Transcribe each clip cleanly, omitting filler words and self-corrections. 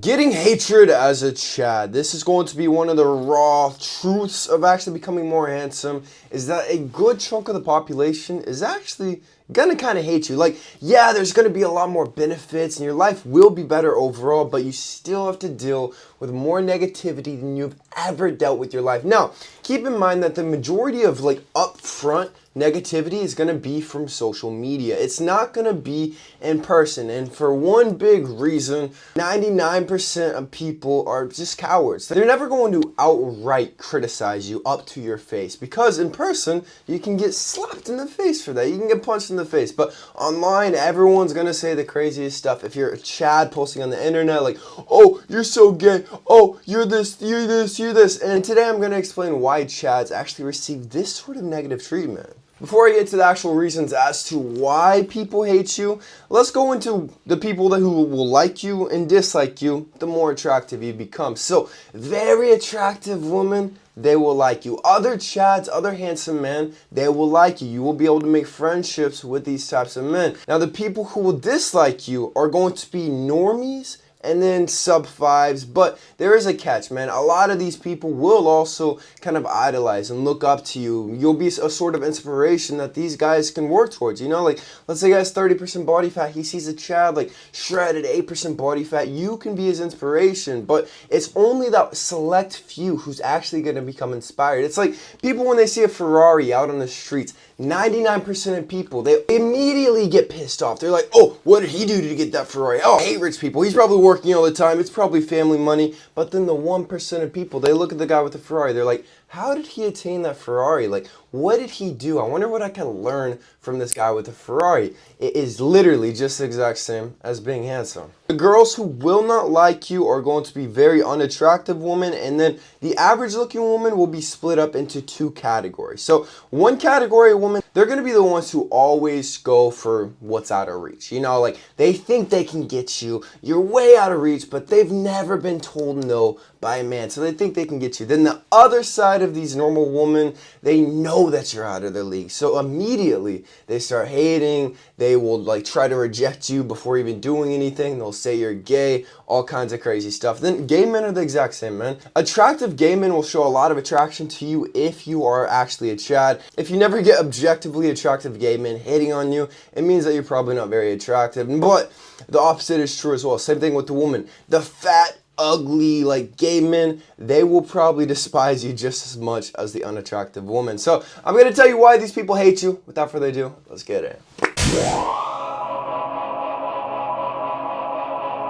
Getting hatred as a Chad. This is going to be one of the raw truths of actually becoming more handsome, is that a good chunk of the population is actually gonna kind of hate you. Like, yeah, there's gonna be a lot more benefits and your life will be better overall, but you still have to deal with more negativity than you've ever dealt with your life. Now, keep in mind that the majority of like upfront negativity is going to be from social media. It's not going to be in person. And for one big reason, 99% of people are just cowards. They're never going to outright criticize you up to your face, because in person, you can get slapped in the face for that. You can get punched in the face. But online, everyone's going to say the craziest stuff. If you're a Chad posting on the internet, like, oh, you're so gay. Oh, you're this, you're this, you're this. And today I'm going to explain why Chads actually receive this sort of negative treatment. Before I get to the actual reasons as to why people hate you, let's go into the people who will like you and dislike you the more attractive you become. So, very attractive women, they will like you. Other Chads, other handsome men, they will like you. You will be able to make friendships with these types of men. Now, the people who will dislike you are going to be normies and then sub fives, but there is a catch, man. A lot of these people will also kind of idolize and look up to you. You'll be a sort of inspiration that these guys can work towards, you know? Like, let's say a guy has 30% body fat, he sees a Chad like shredded 8% body fat, you can be his inspiration, but it's only that select few who's actually going to become inspired. It's like people when they see a Ferrari out on the streets, 99% of people, they immediately get pissed off. They're like, oh, what did he do to get that Ferrari? Oh, I hate rich people. He's probably working all the time. It's probably family money. But then the 1% of people, they look at the guy with the Ferrari. They're like, how did he attain that Ferrari? Like, what did he do? I wonder what I can learn from this guy with the Ferrari. It is literally just the exact same as being handsome. The girls who will not like you are going to be very unattractive women, and then the average looking woman will be split up into two categories. So one category of women, they're going to be the ones who always go for what's out of reach. You know, like they think they can get you. You're way out of reach, but they've never been told no by a man, so they think they can get you. Then the other side of these normal women, they know that you're out of their league, so immediately they start hating. They will like try to reject you before even doing anything. They'll say you're gay, all kinds of crazy stuff. Then gay men are the exact same, man. Attractive gay men will show a lot of attraction to you if you are actually a Chad. If you never get objectively attractive gay men hitting on you, it means that you're probably not very attractive. But the opposite is true as well. Same thing with the woman. The fat, ugly, like gay men, they will probably despise you just as much as the unattractive woman. So I'm going to tell you why these people hate you. Without further ado, let's get it.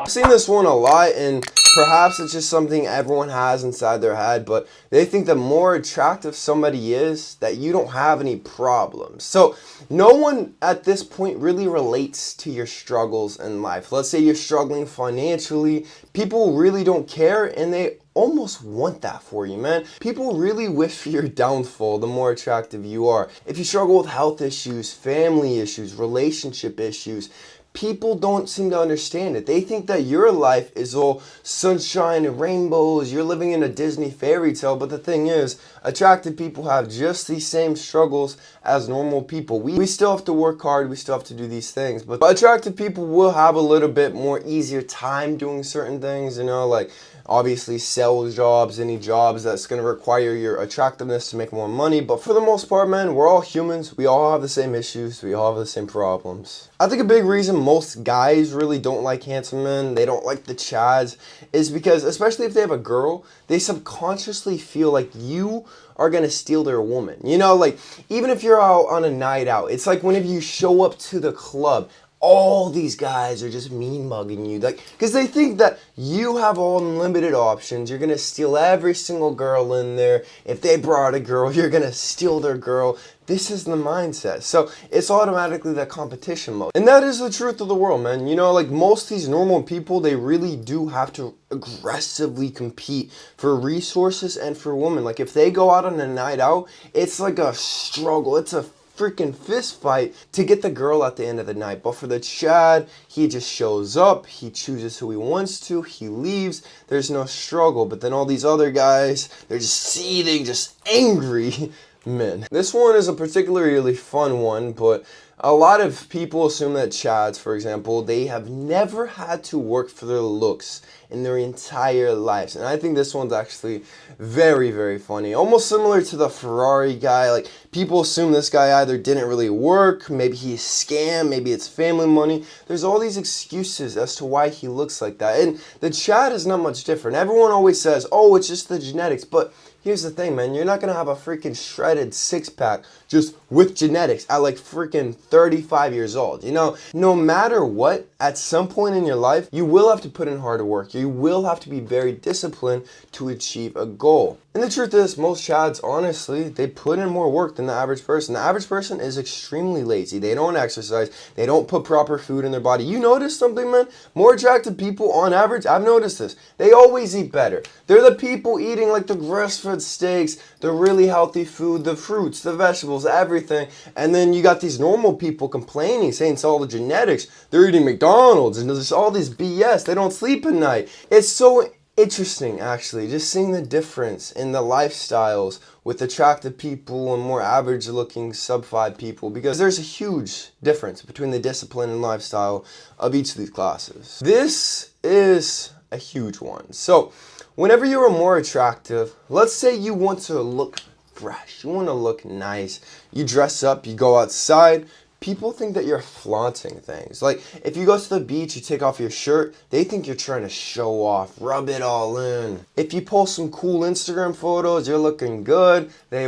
I've seen this one a lot, and perhaps it's just something everyone has inside their head, but they think the more attractive somebody is, that you don't have any problems. So no one at this point really relates to your struggles in life. Let's say you're struggling financially, people really don't care, and they almost want that for you, man. People really wish for your downfall the more attractive you are. If you struggle with health issues, family issues, relationship issues, people don't seem to understand it. They think that your life is all sunshine and rainbows. You're living in a Disney fairy tale. But the thing is, attractive people have just these same struggles as normal people. We still have to work hard. We still have to do these things. But attractive people will have a little bit more easier time doing certain things, you know, like obviously sales jobs, any jobs that's going to require your attractiveness to make more money. But for the most part, man, we're all humans. We all have the same issues. We all have the same problems. I think a big reason most guys really don't like handsome men, they don't like the Chads, is because, especially if they have a girl, they subconsciously feel like you are going to steal their woman. You know, like, even if you're out on a night out, it's like whenever you show up to the club, all these guys are just mean mugging you, like, because they think that you have all unlimited options. You're gonna steal every single girl in there. If they brought a girl, you're gonna steal their girl. This is the mindset. So it's automatically that competition mode. And that is the truth of the world, man. You know, like most of these normal people, they really do have to aggressively compete for resources and for women. Like if they go out on a night out, it's like a struggle. It's a freaking fist fight to get the girl at the end of the night. But for the Chad, he just shows up, he chooses who he wants to, he leaves, there's no struggle. But then all these other guys, they're just seething, just angry men. This one is a particularly fun one, but A lot of people assume that Chads, for example, they have never had to work for their looks in their entire lives. And I think this one's actually very, very funny. Almost similar to the Ferrari guy. Like, people assume this guy either didn't really work, maybe he scammed, maybe it's family money. There's all these excuses as to why he looks like that. And the Chad is not much different. Everyone always says, oh, it's just the genetics. But here's the thing, man. You're not going to have a freaking shredded six-pack just with genetics at like freaking 35 years old. You know, no matter what, at some point in your life, you will have to put in harder work. You will have to be very disciplined to achieve a goal. And the truth is, most Chads, honestly, they put in more work than the average person. The average person is extremely lazy. They don't exercise. They don't put proper food in their body. You notice something, man? More attractive people, on average, I've noticed this. They always eat better. They're the people eating like the grass-fed steaks, the really healthy food, the fruits, the vegetables, everything. And then you got these normal people complaining, saying it's all the genetics. They're eating McDonald's and there's all this BS. They don't sleep at night. It's so interesting, actually, just seeing the difference in the lifestyles with attractive people and more average looking sub 5 people, because there's a huge difference between the discipline and lifestyle of each of these classes. This is a huge one. So whenever you are more attractive, let's say you want to look fresh, you want to look nice, you dress up, you go outside, people think that you're flaunting things. Like, if you go to the beach, you take off your shirt, they think you're trying to show off, rub it all in. If you post some cool Instagram photos, you're looking good, they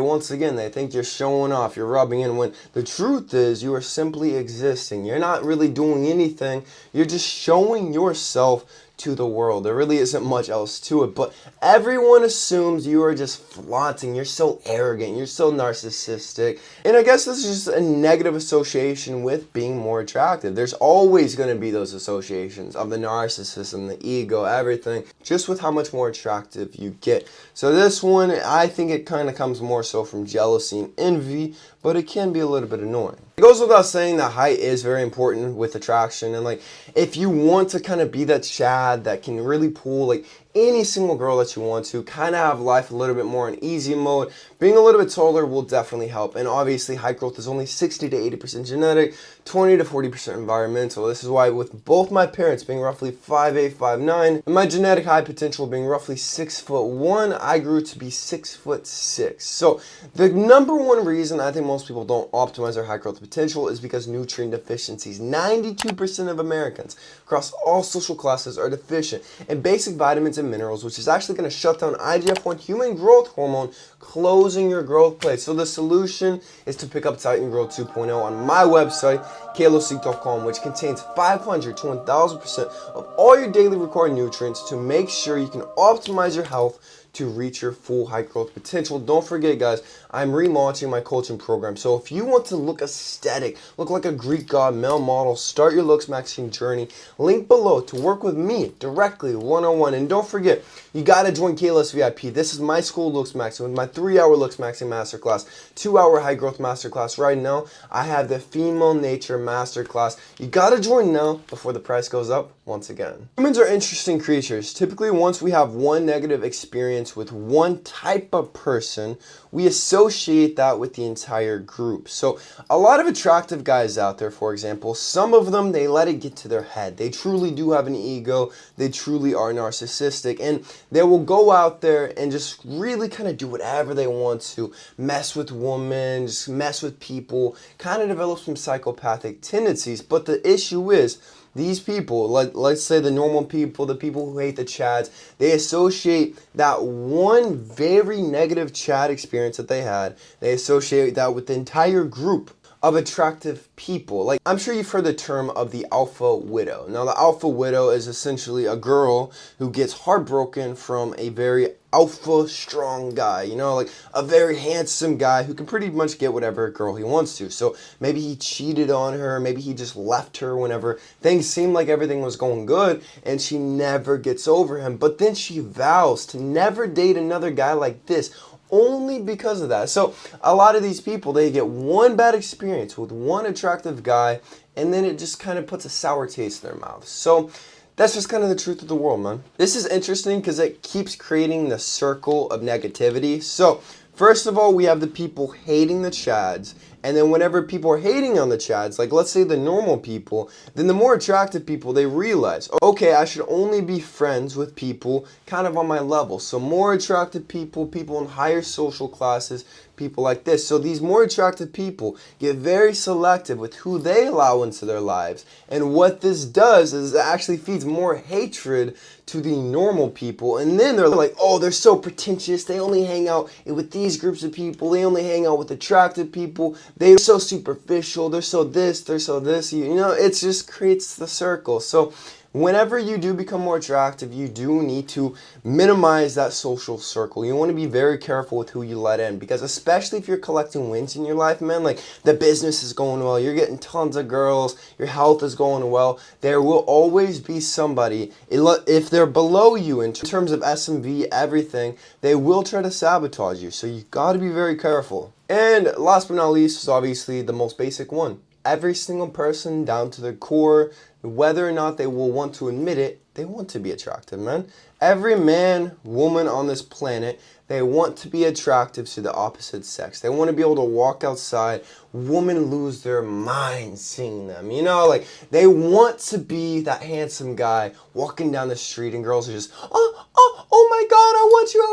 think you're showing off, you're rubbing in, when the truth is you are simply existing. You're not really doing anything, you're just showing yourself to the world. There really isn't much else to it, but everyone assumes you are just flaunting, you're so arrogant, you're so narcissistic, and I guess this is just a negative association with being more attractive. There's always going to be those associations of the narcissism, the ego, everything, just with how much more attractive you get. So this one, I think it kind of comes more so from jealousy and envy, but it can be a little bit annoying. It goes without saying that height is very important with attraction, and like, if you want to kind of be that Chad that can really pull like any single girl that you want to, kind of have life a little bit more in easy mode, being a little bit taller will definitely help. And obviously height growth is only 60 to 80% genetic, 20 to 40% environmental. This is why with both my parents being roughly 5'8", 5'9", and my genetic height potential being roughly 6'1", I grew to be 6'6". So the number one reason I think most people don't optimize their height growth potential is because nutrient deficiencies. 92% of Americans across all social classes are deficient in basic vitamins and minerals, which is actually going to shut down IGF-1, human growth hormone, closing your growth plate. So the solution is to pick up Titan Growth 2.0 on my website, kalosique.com, which contains 500 to 1000% of all your daily required nutrients to make sure you can optimize your health to reach your full height growth potential. Don't forget, guys, I'm relaunching my coaching program. So if you want to look aesthetic, look like a Greek god, male model, start your looks maxing journey, link below to work with me directly one-on-one. And don't forget, you got to join KLS VIP. This is my school looks maxing with my 3-hour looks maxing masterclass, 2-hour height growth masterclass. Right now, I have the female nature masterclass. You got to join now before the price goes up once again. Humans are interesting creatures. Typically, once we have one negative experience with one type of person, we associate that with the entire group. So a lot of attractive guys out there, for example, some of them, they let it get to their head. They truly do have an ego. They truly are narcissistic, and they will go out there and just really kind of do whatever they want to, mess with women, just mess with people, kind of develop some psychopathic tendencies. But the issue is, these people, let's say the normal people, the people who hate the Chads, they associate that one very negative Chad experience that they had, they associate that with the entire group of attractive people. Like, I'm sure you've heard the term of the alpha widow. Now, the alpha widow is essentially a girl who gets heartbroken from a very alpha strong guy, you know, like a very handsome guy who can pretty much get whatever girl he wants to. So maybe he cheated on her, maybe he just left her whenever things seemed like everything was going good, and she never gets over him. But then she vows to never date another guy like this, only because of that. So a lot of these people, they get one bad experience with one attractive guy, and then it just kind of puts a sour taste in their mouth. So that's just kind of the truth of the world, man. This is interesting because it keeps creating the circle of negativity. So first of all, we have the people hating the Chads, And then whenever people are hating on the Chads, like let's say the normal people, then the more attractive people, they realize, okay, I should only be friends with people kind of on my level. So more attractive people, people in higher social classes, people like this. So these more attractive people get very selective with who they allow into their lives. And what this does is it actually feeds more hatred to the normal people. And then they're like, oh, they're so pretentious. They only hang out with these groups of people. They only hang out with attractive people. They're so superficial. They're so this. They're so this. You know, it just creates the circle. So whenever you do become more attractive, you do need to minimize that social circle. You want to be very careful with who you let in, because especially if you're collecting wins in your life, man, like the business is going well, you're getting tons of girls, your health is going well, there will always be somebody, if they're below you in terms of SMV, everything, they will try to sabotage you. So you got to be very careful. And last but not least is obviously the most basic one. Every single person down to their core, whether or not they will want to admit it, they want to be attractive, man. Every man, woman on this planet, they want to be attractive to the opposite sex. They want to be able to walk outside, women lose their minds seeing them. You know, like they want to be that handsome guy walking down the street and girls are just, oh my God, I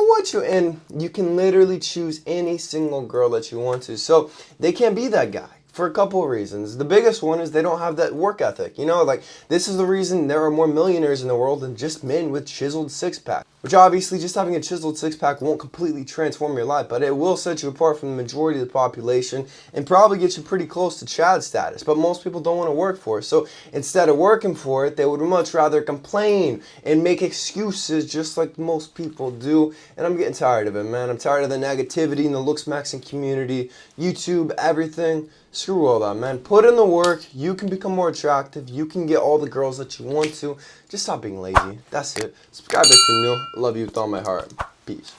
want you. And you can literally choose any single girl that you want to. So they can't be that guy. For a couple of reasons. The biggest one is they don't have that work ethic. You know, like this is the reason there are more millionaires in the world than just men with chiseled six-pack. Which obviously just having a chiseled six-pack won't completely transform your life, but it will set you apart from the majority of the population and probably get you pretty close to Chad status. But most people don't want to work for it. So instead of working for it, they would much rather complain and make excuses just like most people do. And I'm getting tired of it, man. I'm tired of the negativity in the looks maxing community, YouTube, everything. Screw all that, man. Put in the work. You can become more attractive. You can get all the girls that you want to. Just stop being lazy. That's it. Subscribe if you're new. Love you with all my heart. Peace.